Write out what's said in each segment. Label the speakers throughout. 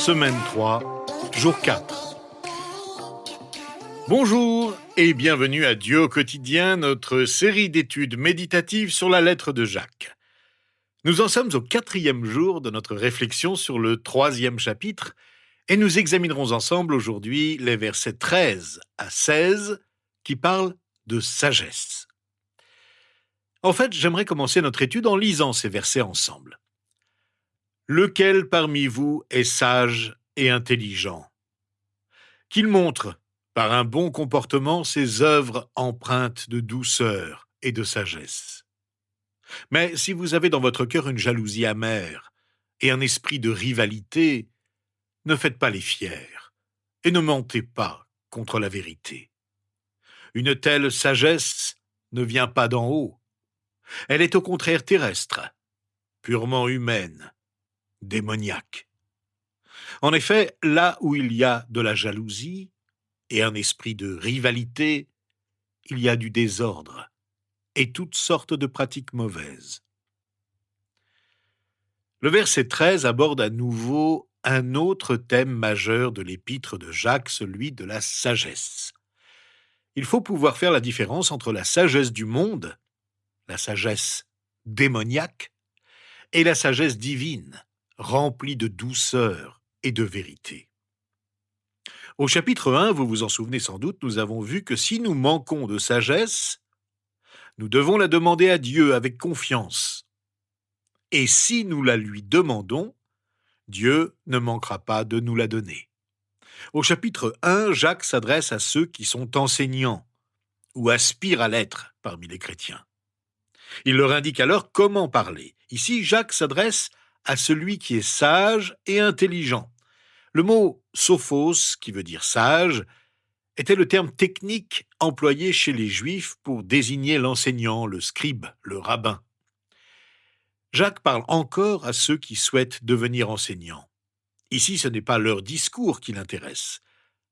Speaker 1: semaine 3, jour 4. Bonjour et bienvenue à Dieu au quotidien, notre série d'études méditatives sur la lettre de Jacques. Nous en sommes au 4e jour de notre réflexion sur le 3e chapitre et nous examinerons ensemble aujourd'hui les versets 13 à 16 qui parlent de sagesse. En fait, j'aimerais commencer notre étude en lisant ces versets ensemble. Lequel parmi vous est sage et intelligent? Qu'il montre, par un bon comportement, ses œuvres empreintes de douceur et de sagesse. Mais si vous avez dans votre cœur une jalousie amère et un esprit de rivalité, ne faites pas les fiers et ne mentez pas contre la vérité. Une telle sagesse ne vient pas d'en haut. Elle est au contraire terrestre, purement humaine, démoniaque. En effet, là où il y a de la jalousie et un esprit de rivalité, il y a du désordre et toutes sortes de pratiques mauvaises. Le verset 13 aborde à nouveau un autre thème majeur de l'épître de Jacques, celui de la sagesse. Il faut pouvoir faire la différence entre la sagesse du monde, la sagesse démoniaque, et la sagesse divine, remplie de douceur et de vérité. Au chapitre 1, vous vous en souvenez sans doute, nous avons vu que si nous manquons de sagesse, nous devons la demander à Dieu avec confiance. Et si nous la lui demandons, Dieu ne manquera pas de nous la donner. Au chapitre 1, Jacques s'adresse à ceux qui sont enseignants ou aspirent à l'être parmi les chrétiens. Il leur indique alors comment parler. Ici, Jacques s'adresse à celui qui est sage et intelligent. Le mot « sophos », qui veut dire « sage », était le terme technique employé chez les Juifs pour désigner l'enseignant, le scribe, le rabbin. Jacques parle encore à ceux qui souhaitent devenir enseignants. Ici, ce n'est pas leur discours qui l'intéresse,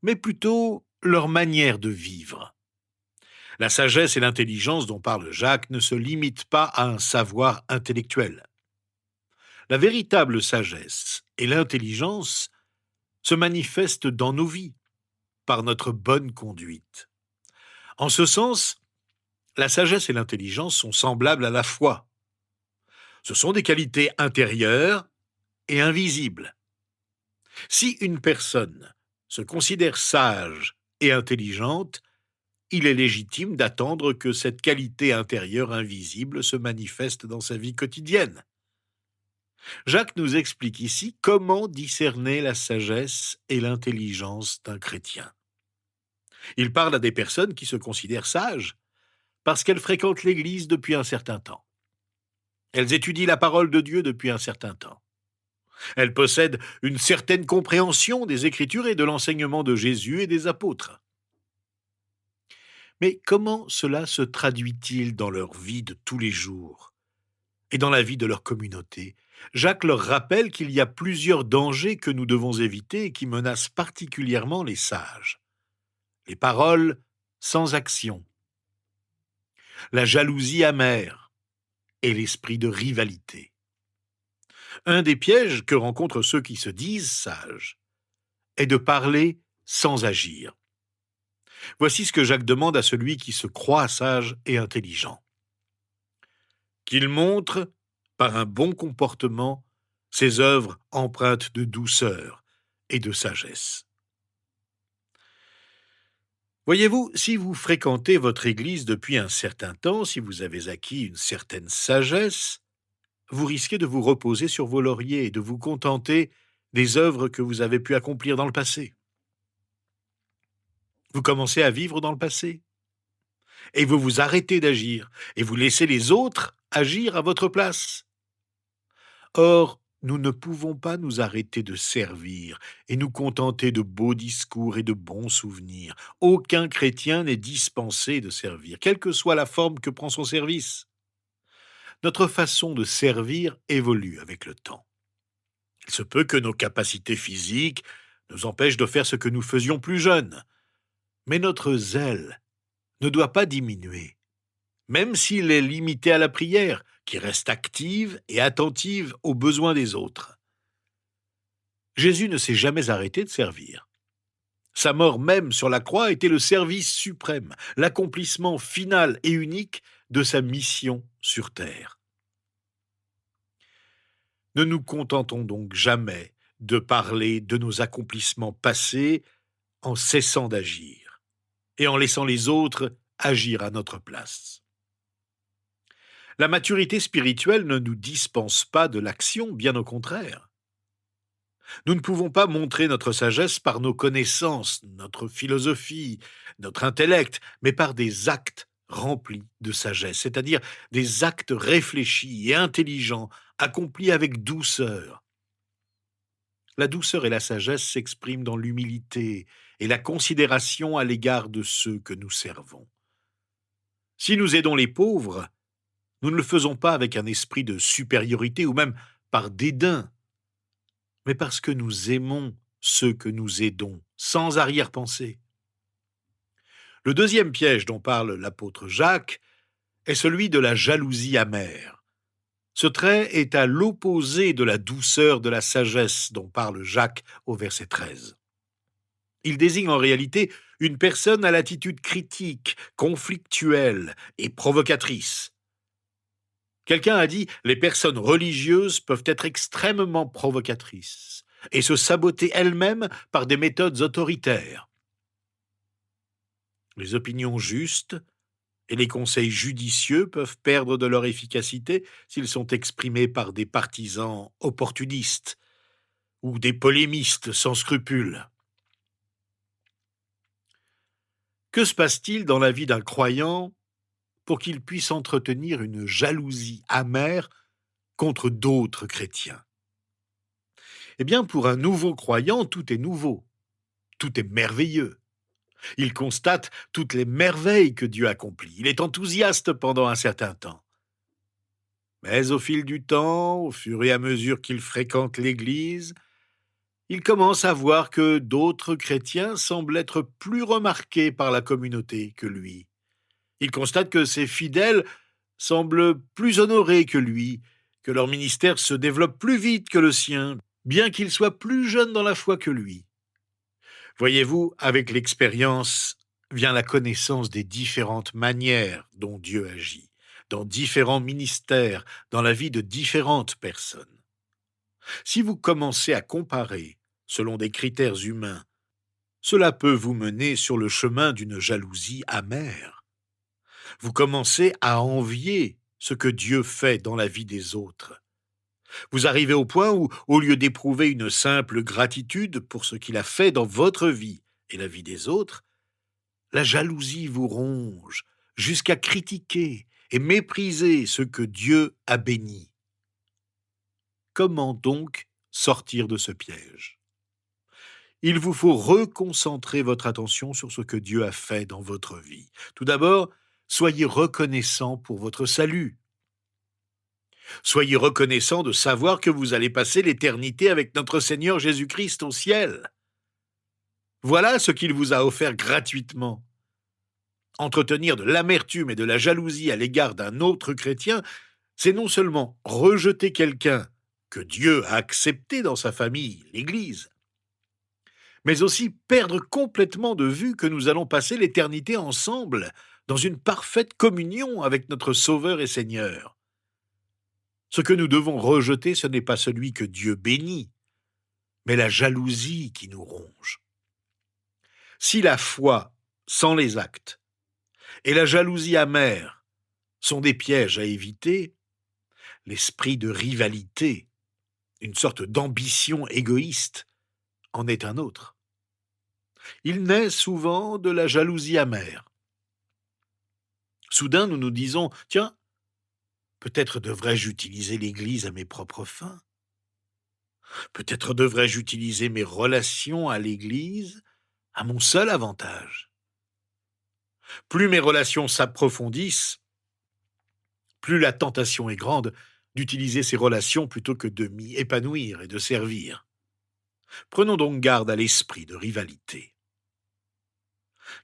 Speaker 1: mais plutôt leur manière de vivre. La sagesse et l'intelligence dont parle Jacques ne se limitent pas à un savoir intellectuel. La véritable sagesse et l'intelligence se manifestent dans nos vies, par notre bonne conduite. En ce sens, la sagesse et l'intelligence sont semblables à la foi. Ce sont des qualités intérieures et invisibles. Si une personne se considère sage et intelligente, il est légitime d'attendre que cette qualité intérieure invisible se manifeste dans sa vie quotidienne. Jacques nous explique ici comment discerner la sagesse et l'intelligence d'un chrétien. Il parle à des personnes qui se considèrent sages parce qu'elles fréquentent l'Église depuis un certain temps. Elles étudient la parole de Dieu depuis un certain temps. Elles possèdent une certaine compréhension des Écritures et de l'enseignement de Jésus et des apôtres. Mais comment cela se traduit-il dans leur vie de tous les jours et dans la vie de leur communauté? Jacques leur rappelle qu'il y a plusieurs dangers que nous devons éviter et qui menacent particulièrement les sages. Les paroles sans action, la jalousie amère et l'esprit de rivalité. Un des pièges que rencontrent ceux qui se disent sages est de parler sans agir. Voici ce que Jacques demande à celui qui se croit sage et intelligent. Qu'il montre, par un bon comportement, ses œuvres empreintes de douceur et de sagesse. Voyez-vous, si vous fréquentez votre église depuis un certain temps, si vous avez acquis une certaine sagesse, vous risquez de vous reposer sur vos lauriers et de vous contenter des œuvres que vous avez pu accomplir dans le passé. Vous commencez à vivre dans le passé et vous vous arrêtez d'agir et vous laissez les autres agir à votre place. Or, nous ne pouvons pas nous arrêter de servir et nous contenter de beaux discours et de bons souvenirs. Aucun chrétien n'est dispensé de servir, quelle que soit la forme que prend son service. Notre façon de servir évolue avec le temps. Il se peut que nos capacités physiques nous empêchent de faire ce que nous faisions plus jeunes. Mais notre zèle ne doit pas diminuer, même s'il est limité à la prière, qui reste active et attentive aux besoins des autres. Jésus ne s'est jamais arrêté de servir. Sa mort même sur la croix était le service suprême, l'accomplissement final et unique de sa mission sur terre. Ne nous contentons donc jamais de parler de nos accomplissements passés en cessant d'agir et en laissant les autres agir à notre place. La maturité spirituelle ne nous dispense pas de l'action, bien au contraire. Nous ne pouvons pas montrer notre sagesse par nos connaissances, notre philosophie, notre intellect, mais par des actes remplis de sagesse, c'est-à-dire des actes réfléchis et intelligents, accomplis avec douceur. La douceur et la sagesse s'expriment dans l'humilité et la considération à l'égard de ceux que nous servons. Si nous aidons les pauvres, nous ne le faisons pas avec un esprit de supériorité ou même par dédain, mais parce que nous aimons ceux que nous aidons, sans arrière-pensée. Le deuxième piège dont parle l'apôtre Jacques est celui de la jalousie amère. Ce trait est à l'opposé de la douceur de la sagesse dont parle Jacques au verset 13. Il désigne en réalité une personne à l'attitude critique, conflictuelle et provocatrice. Quelqu'un a dit « Les personnes religieuses peuvent être extrêmement provocatrices et se saboter elles-mêmes par des méthodes autoritaires. » Les opinions justes et les conseils judicieux peuvent perdre de leur efficacité s'ils sont exprimés par des partisans opportunistes ou des polémistes sans scrupules. Que se passe-t-il dans la vie d'un croyant pour qu'il puisse entretenir une jalousie amère contre d'autres chrétiens? Eh bien, pour un nouveau croyant, tout est nouveau, tout est merveilleux. Il constate toutes les merveilles que Dieu accomplit. Il est enthousiaste pendant un certain temps. Mais au fil du temps, au fur et à mesure qu'il fréquente l'Église, il commence à voir que d'autres chrétiens semblent être plus remarqués par la communauté que lui. Il constate que ses fidèles semblent plus honorés que lui, que leur ministère se développe plus vite que le sien, bien qu'il soit plus jeune dans la foi que lui. Voyez-vous, avec l'expérience vient la connaissance des différentes manières dont Dieu agit, dans différents ministères, dans la vie de différentes personnes. Si vous commencez à comparer selon des critères humains, cela peut vous mener sur le chemin d'une jalousie amère. Vous commencez à envier ce que Dieu fait dans la vie des autres. Vous arrivez au point où, au lieu d'éprouver une simple gratitude pour ce qu'il a fait dans votre vie et la vie des autres, la jalousie vous ronge jusqu'à critiquer et mépriser ce que Dieu a béni. Comment donc sortir de ce piège? Il vous faut reconcentrer votre attention sur ce que Dieu a fait dans votre vie. Tout d'abord, soyez reconnaissant pour votre salut. Soyez reconnaissant de savoir que vous allez passer l'éternité avec notre Seigneur Jésus-Christ au ciel. Voilà ce qu'il vous a offert gratuitement. Entretenir de l'amertume et de la jalousie à l'égard d'un autre chrétien, c'est non seulement rejeter quelqu'un que Dieu a accepté dans sa famille, l'Église, mais aussi perdre complètement de vue que nous allons passer l'éternité ensemble, dans une parfaite communion avec notre Sauveur et Seigneur. Ce que nous devons rejeter, ce n'est pas celui que Dieu bénit, mais la jalousie qui nous ronge. Si la foi sans les actes et la jalousie amère sont des pièges à éviter, l'esprit de rivalité, une sorte d'ambition égoïste, en est un autre. Il naît souvent de la jalousie amère. Soudain, nous nous disons « Tiens, peut-être devrais-je utiliser l'Église à mes propres fins. Peut-être devrais-je utiliser mes relations à l'Église à mon seul avantage. » Plus mes relations s'approfondissent, plus la tentation est grande d'utiliser ces relations plutôt que de m'y épanouir et de servir. Prenons donc garde à l'esprit de rivalité.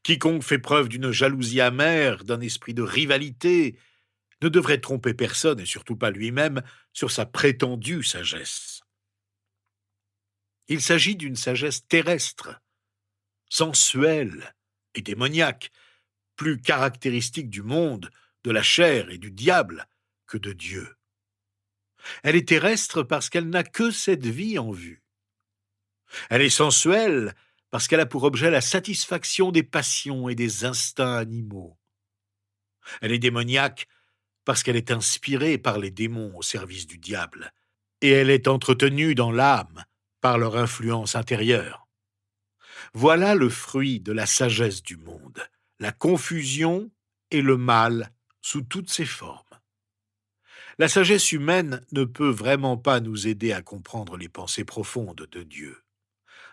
Speaker 1: Quiconque fait preuve d'une jalousie amère, d'un esprit de rivalité, ne devrait tromper personne, et surtout pas lui-même, sur sa prétendue sagesse. Il s'agit d'une sagesse terrestre, sensuelle et démoniaque, plus caractéristique du monde, de la chair et du diable que de Dieu. Elle est terrestre parce qu'elle n'a que cette vie en vue. Elle est sensuelle parce qu'elle a pour objet la satisfaction des passions et des instincts animaux. Elle est démoniaque parce qu'elle est inspirée par les démons au service du diable, et elle est entretenue dans l'âme par leur influence intérieure. Voilà le fruit de la sagesse du monde, la confusion et le mal sous toutes ses formes. La sagesse humaine ne peut vraiment pas nous aider à comprendre les pensées profondes de Dieu.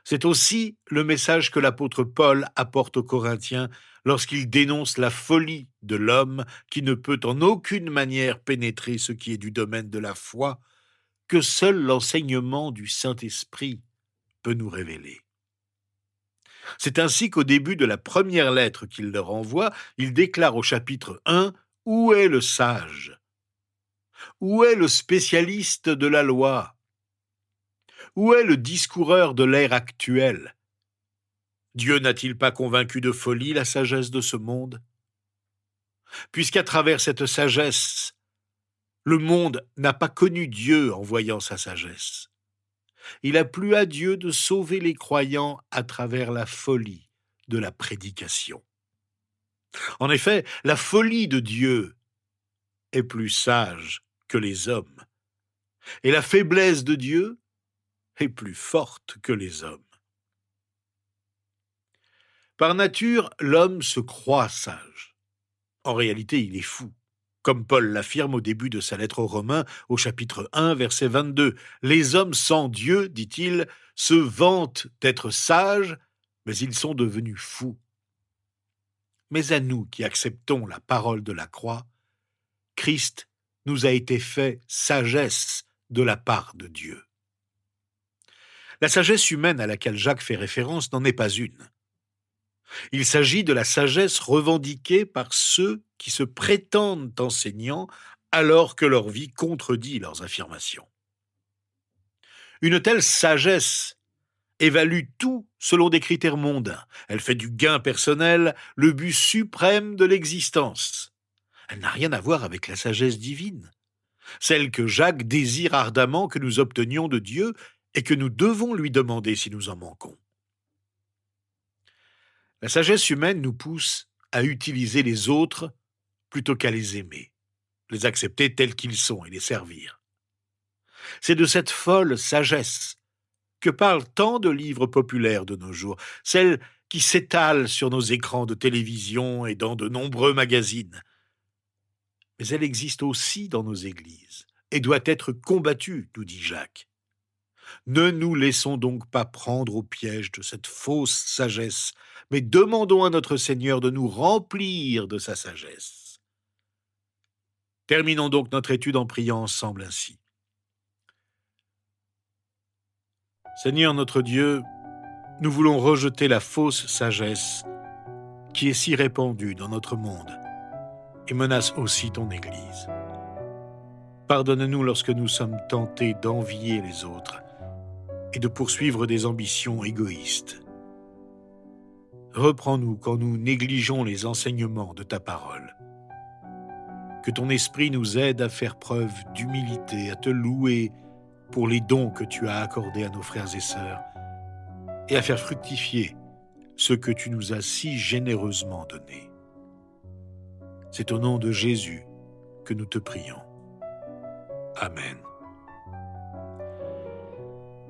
Speaker 1: C'est aussi le message que l'apôtre Paul apporte aux Corinthiens lorsqu'il dénonce la folie de l'homme qui ne peut en aucune manière pénétrer ce qui est du domaine de la foi, que seul l'enseignement du Saint-Esprit peut nous révéler. C'est ainsi qu'au début de la première lettre qu'il leur envoie, il déclare au chapitre 1 « Où est le sage ? Où est le spécialiste de la loi ? Où est le discoureur de l'ère actuelle ? Dieu n'a-t-il pas convaincu de folie la sagesse de ce monde ? Puisqu'à travers cette sagesse, le monde n'a pas connu Dieu en voyant sa sagesse. Il a plu à Dieu de sauver les croyants à travers la folie de la prédication. En effet, la folie de Dieu est plus sage que les hommes, et la faiblesse de Dieu est plus forte que les hommes. Par nature, l'homme se croit sage. En réalité, il est fou. Comme Paul l'affirme au début de sa lettre aux Romains, au chapitre 1, verset 22. « Les hommes sans Dieu, dit-il, se vantent d'être sages, mais ils sont devenus fous. » Mais à nous qui acceptons la parole de la croix, Christ nous a été fait sagesse de la part de Dieu. La sagesse humaine à laquelle Jacques fait référence n'en est pas une. Il s'agit de la sagesse revendiquée par ceux qui se prétendent enseignants alors que leur vie contredit leurs affirmations. Une telle sagesse évalue tout selon des critères mondains. Elle fait du gain personnel le but suprême de l'existence. Elle n'a rien à voir avec la sagesse divine, celle que Jacques désire ardemment que nous obtenions de Dieu et que nous devons lui demander si nous en manquons. La sagesse humaine nous pousse à utiliser les autres plutôt qu'à les aimer, les accepter tels qu'ils sont et les servir. C'est de cette folle sagesse que parlent tant de livres populaires de nos jours, celle qui s'étale sur nos écrans de télévision et dans de nombreux magazines. Mais elle existe aussi dans nos églises et doit être combattue, nous dit Jacques. Ne nous laissons donc pas prendre au piège de cette fausse sagesse, mais demandons à notre Seigneur de nous remplir de sa sagesse. Terminons donc notre étude en priant ensemble ainsi. Seigneur notre Dieu, nous voulons rejeter la fausse sagesse qui est si répandue dans notre monde et menace aussi ton Église. Pardonne-nous lorsque nous sommes tentés d'envier les autres et de poursuivre des ambitions égoïstes. Reprends-nous quand nous négligeons les enseignements de ta parole. Que ton esprit nous aide à faire preuve d'humilité, à te louer pour les dons que tu as accordés à nos frères et sœurs et à faire fructifier ce que tu nous as si généreusement donné. C'est au nom de Jésus que nous te prions. Amen.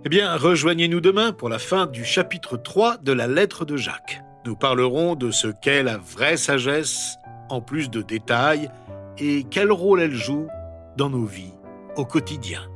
Speaker 1: Eh bien, rejoignez-nous demain pour la fin du chapitre 3 de la lettre de Jacques. Nous parlerons de ce qu'est la vraie sagesse, en plus de détails, et quel rôle elle joue dans nos vies au quotidien.